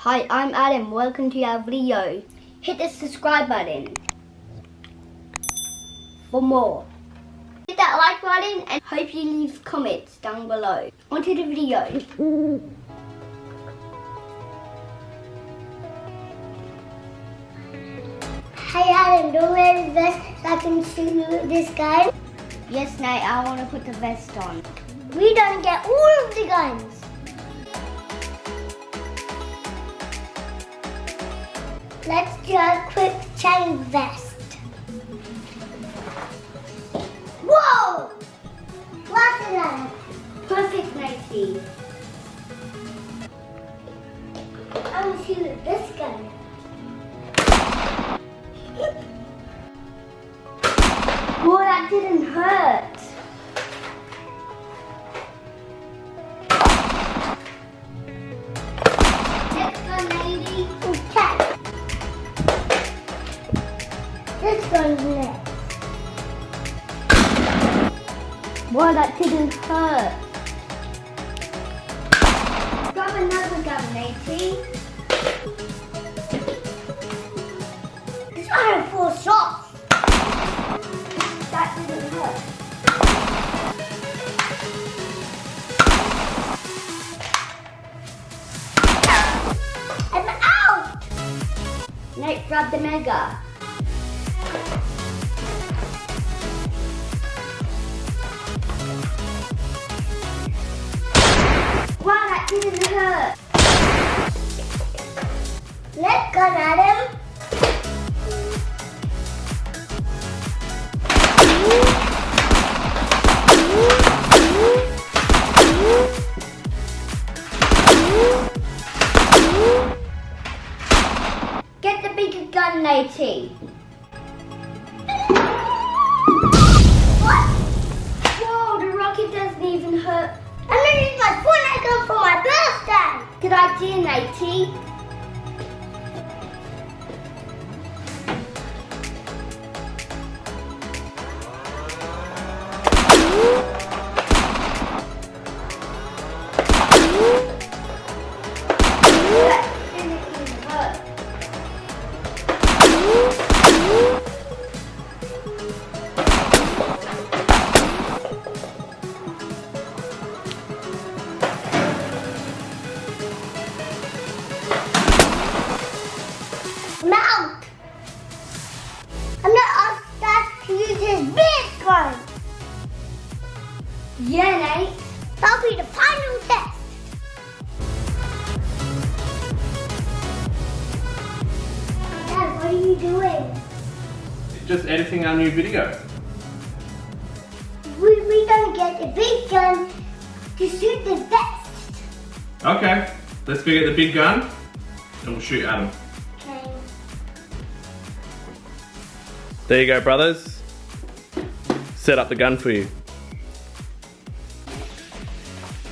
Hi, I'm Adam. Welcome to our video. Hit the subscribe button for more. Hit that like button and hope you leave comments down below. Onto the video. Hey Adam, do you wear the vest so I can shoot this gun? Yes, Nate, I want to put the vest on. We don't get all of the guns. Let's do a quick chain vest. Whoa! Lots of them. Perfect, Natey. I'm gonna shoot this gun. Well, that didn't hurt. Next gun, lady. Okay. This one's next. Well, that didn't hurt. Grab another gun, Natey. This one had 4 shots. That didn't hurt. I'm out! Nate, grab the mega. Wow, that didn't hurt. Let's go, Adam. Get the bigger gun, Natey. What? Whoa, the rocket doesn't even hurt. I'm gonna use my Fortnite gun for my birthday. Good idea, Natey. That didn't even hurt. I'm out. I'm gonna ask Dad to use his big gun. Yeah, Nate. That'll be the final test. Dad, what are you doing? Just editing our new video. We're gonna get the big gun to shoot the vest. Okay, let's go get the big gun and we'll shoot Adam. Okay. There you go, brothers. Set up the gun for you.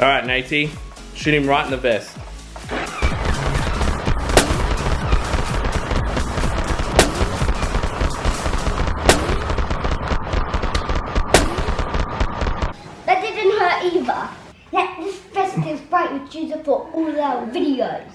Alright, Natey, shoot him right in the vest. That didn't hurt either. Now, this vest is bright, which is for all our videos.